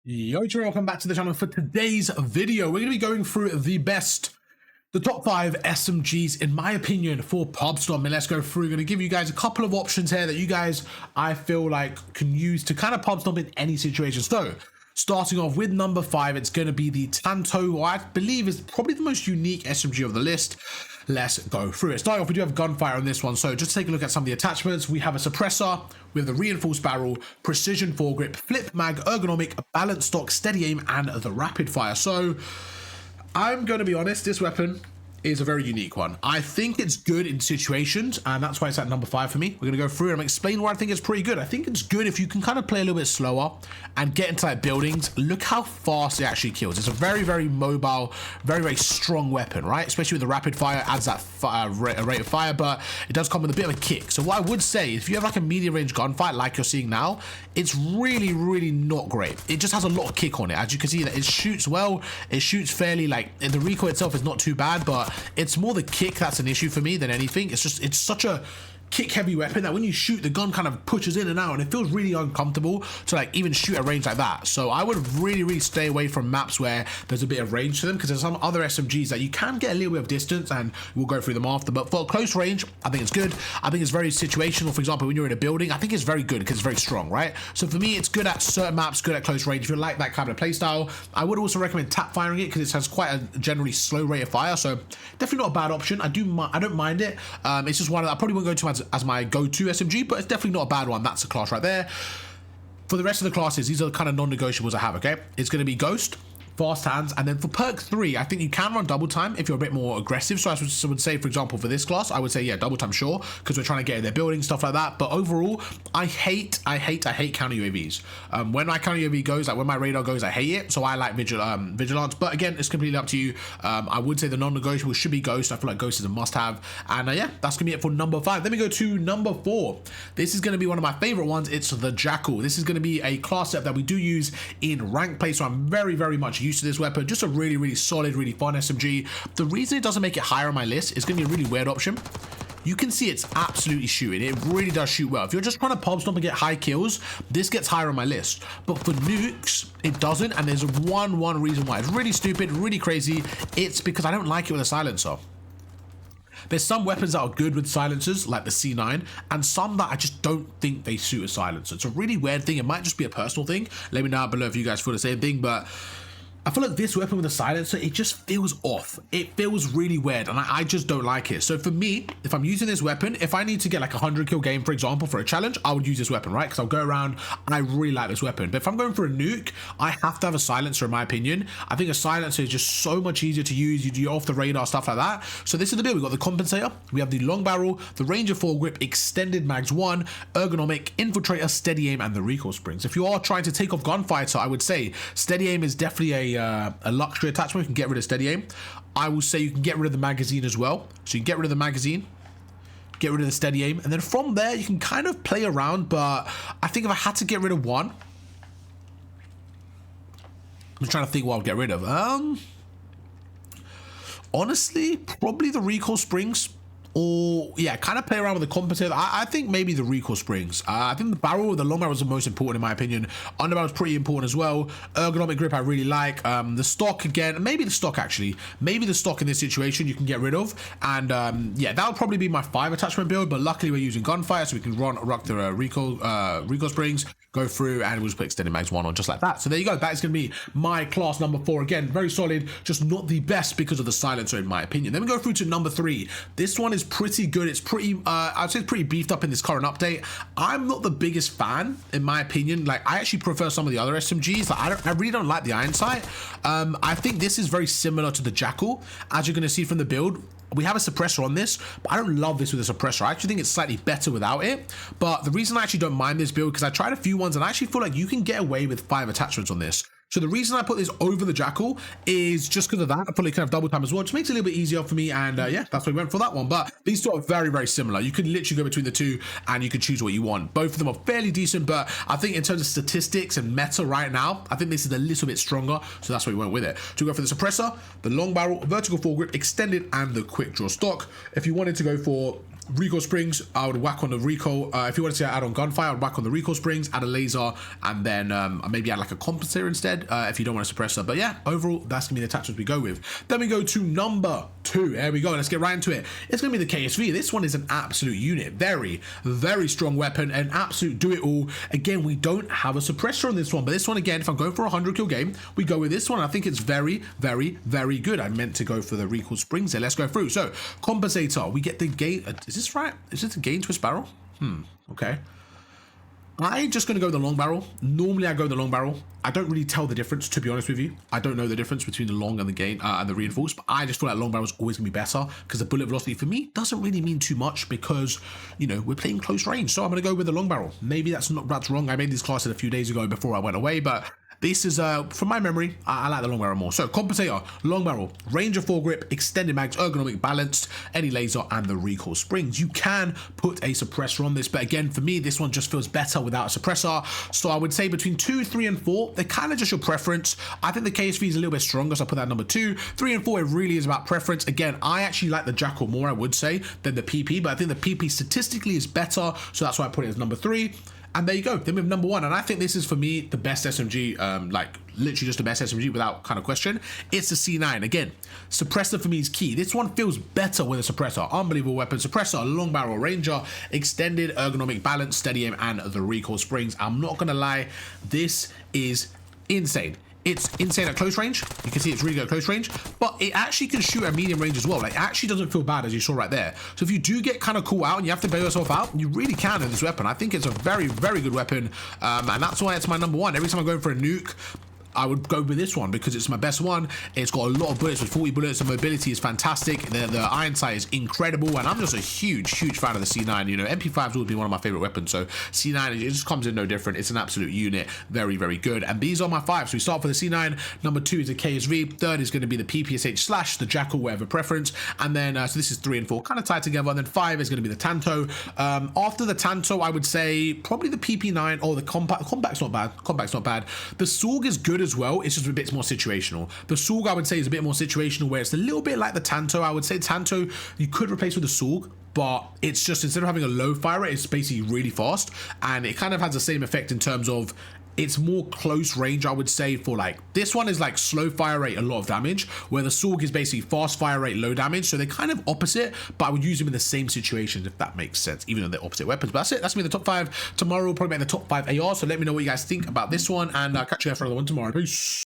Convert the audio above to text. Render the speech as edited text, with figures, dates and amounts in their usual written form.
Yo, welcome back to the channel. For today's video, we're going to be going through the top 5 SMGs, in my opinion, for pub stomping. Let's go through. We're going to give you guys a couple of options here that you guys, I feel like, can use to kind of pub stomp in any situation. So, starting off with number 5, it's going to be the Tanto, who I believe is probably the most unique SMG of the list. Let's go through it. Starting off, we do have gunfire on this one, so just take a look at some of the attachments. We have a suppressor with the reinforced barrel, precision foregrip, flip mag, ergonomic, balanced stock, steady aim, and the rapid fire. So I'm going to be honest, this weapon is a very unique one. I think it's good in situations, and that's why it's at number 5 for me. We're going to go through and explain why I think it's pretty good. I think it's good if you can kind of play a little bit slower and get into like buildings. Look how fast it actually kills. It's a very, very mobile, very, very strong weapon, right? Especially with the rapid fire, adds that rate of fire, but it does come with a bit of a kick. So what I would say, if you have like a medium range gunfight like you're seeing now, it's really, really not great. It just has a lot of kick on it. As you can see, that it shoots well. It shoots fairly, like the recoil itself is not too bad, but it's more the kick that's an issue for me than anything. It's such a kick heavy weapon that when you shoot, the gun kind of pushes in and out, and it feels really uncomfortable to like even shoot at range like that. So I would really, really stay away from maps where there's a bit of range to them, because there's some other SMGs that you can get a little bit of distance, and we'll go through them after. But for close range, I think it's good. I think it's very situational. For example, when you're in a building, I think it's very good because it's very strong, right? So for me, it's good at certain maps, good at close range. If you like that kind of playstyle, I would also recommend tap firing it, because it has quite a generally slow rate of fire. So definitely not a bad option. I don't mind it. It's just one that I probably won't go to as my go-to SMG, but it's definitely not a bad one. That's a class right there. For the rest of the classes, these are the kind of non-negotiables I have, okay? It's going to be Ghost, fast hands, and then for perk 3, I think you can run double time if you're a bit more aggressive. So I would say, for example, for this class, I would say, yeah, double time, sure, because we're trying to get in their building, stuff like that. But overall, I hate counter UAVs. When my counter UAV goes, like when my radar goes, I hate it. So I like vigilance. But again, it's completely up to you. I would say the non-negotiable should be Ghost. I feel like Ghost is a must-have. And yeah, that's gonna be it for number 5. Then we go to number 4. This is gonna be one of my favorite ones. It's the Jackal. This is gonna be a class set that we do use in rank play, so I'm very, very much used to this weapon. Just a really, really solid, really fun SMG. The reason it doesn't make it higher on my list is going to be a really weird option. You can see it's absolutely shooting. It really does shoot well. If you're just trying to pub stomp and get high kills, this gets higher on my list. But for nukes, it doesn't, and there's one reason why. It's really stupid, really crazy. It's because I don't like it with a silencer. There's some weapons that are good with silencers, like the C9, and some that I just don't think they suit a silencer. It's a really weird thing. It might just be a personal thing. Let me know below if you guys feel the same thing, but I feel like this weapon with a silencer, it just feels off. It feels really weird, and I just don't like it. So for me, if I'm using this weapon, if I need to get like a 100 kill game, for example, for a challenge, I would use this weapon, right? Because I'll go around and I really like this weapon. But if I'm going for a nuke, I have to have a silencer, in my opinion. I think a silencer is just so much easier to use. You do off the radar, stuff like that. So this is the deal. We've got the compensator, we have the long barrel, the Ranger foregrip, extended mags 1, ergonomic, infiltrator, steady aim, and the recoil springs. If you are trying to take off gunfighter, I would say steady aim is definitely a luxury attachment. You can get rid of steady aim. I will say you can get rid of the magazine as well. So you can get rid of the magazine, get rid of the steady aim, and then from there you can kind of play around. But I think if I had to get rid of one, I'm trying to think what I'll get rid of. Honestly, probably the recoil springs. Or yeah, kind of play around with the compensator. I think maybe the recoil springs. I think the barrel, the long barrel is the most important in my opinion. Underbarrel is pretty important as well. Ergonomic grip I really like. The stock again, maybe the stock actually. Maybe the stock in this situation you can get rid of. And yeah, that would probably be my 5 attachment build. But luckily we're using gunfire, so we can rock the recoil springs, go through, and we'll just put extended mags 1 on just like that. So there you go. That is going to be my class number 4. Again, very solid, just not the best because of the silencer in my opinion. Then we go through to number 3. This one is pretty good. It's pretty I'd say it's pretty beefed up in this current update. I'm not the biggest fan in my opinion. Like I actually prefer some of the other SMGs. Like, I really don't like the iron sight. I think this is very similar to the Jackal, as you're going to see from the build. We have a suppressor on this, but I don't love this with a suppressor. I actually think it's slightly better without it. But the reason I actually don't mind this build, because I tried a few ones and I actually feel like you can get away with 5 attachments on this. So the reason I put this over the Jackal is just because of that. I probably can have double time as well, which makes it a little bit easier for me. And yeah, that's why we went for that one. But these two are very, very similar. You can literally go between the two and you can choose what you want. Both of them are fairly decent, but I think in terms of statistics and meta right now, I think this is a little bit stronger. So that's why we went with it. So we go for the suppressor, the long barrel, vertical foregrip, extended, and the quick draw stock. If you wanted to go for recoil springs, I would whack on the recoil. If you want to say add on gunfire, I would whack on the recoil springs, add a laser, and then maybe add like a compensator instead if you don't want a suppressor. But yeah, overall, that's going to be the attachments we go with. Then we go to number 2. There we go. Let's get right into it. It's going to be the KSV. This one is an absolute unit. Very, very strong weapon, an absolute do-it-all. Again, we don't have a suppressor on this one, but this one, again, if I'm going for a 100 kill game, we go with this one. I think it's very, very, very good. I meant to go for the recoil springs there. Let's go through. So, compensator. We get the gain. Is this right? Is this a gain twist barrel? Okay. I'm just going to go the long barrel. Normally, I go the long barrel. I don't really tell the difference, to be honest with you. I don't know the difference between the long and the gain and the reinforced, but I just feel like long barrel is always going to be better because the bullet velocity for me doesn't really mean too much because, you know, we're playing close range. So I'm going to go with the long barrel. Maybe that's wrong. I made these classes a few days ago before I went away, but this is, from my memory, I like the long barrel more. So, compensator, long barrel, range of foregrip, extended mags, ergonomic balanced, any laser, and the recoil springs. You can put a suppressor on this, but again, for me, this one just feels better without a suppressor. So, I would say between 2, 3, and 4, they're kind of just your preference. I think the KSV is a little bit stronger, so I put that number 2. 3 and 4, it really is about preference. Again, I actually like the Jackal more, I would say, than the PP, but I think the PP statistically is better, so that's why I put it as number 3. And there you go. Then we have number 1, and I think this is for me the best SMG, like literally just the best SMG without kind of question. It's the C9. Again, suppressor for me is key. This one feels better with a suppressor. Unbelievable weapon. Suppressor, long barrel, ranger, extended, ergonomic balance, steady aim, and the recoil springs. I'm not gonna lie, this is insane. It's insane at close range. You can see it's really good at close range, but it actually can shoot at medium range as well. Like, it actually doesn't feel bad, as you saw right there. So if you do get kind of caught out and you have to bail yourself out, you really can in this weapon. I think it's a very, very good weapon, and that's why it's my number 1. Every time I'm going for a nuke, I would go with this one because it's my best one. It's got a lot of bullets with 40 bullets. The mobility is fantastic. The iron sight is incredible. And I'm just a huge, huge fan of the C9. You know, MP5s would be one of my favorite weapons. So C9, it just comes in no different. It's an absolute unit. Very, very good. And these are my 5. So we start for the C9. Number 2 is a KSV. 3rd is going to be the PPSH / the Jackal, whatever preference. And then, so this is 3 and 4 kind of tied together. And then 5 is going to be the Tanto. After the Tanto, I would say probably the PP9 or the Compact. Compact's not bad. Compact's not bad. The Sorg is good as well. It's just a bit more situational. The Sorg, I would say, is a bit more situational, where it's a little bit like the Tanto. I would say Tanto you could replace with the Sorg, but it's just, instead of having a low fire rate, it's basically really fast, and it kind of has the same effect in terms of it's more close range, I would say. For like, this one is like slow fire rate, a lot of damage, where the Sorg is basically fast fire rate, low damage. So they're kind of opposite, but I would use them in the same situations, if that makes sense, even though they're opposite weapons. But that's it. That's me, the top 5. Tomorrow we'll probably make the top 5 AR. So let me know what you guys think about this one, and I'll catch you there for another one tomorrow. Peace.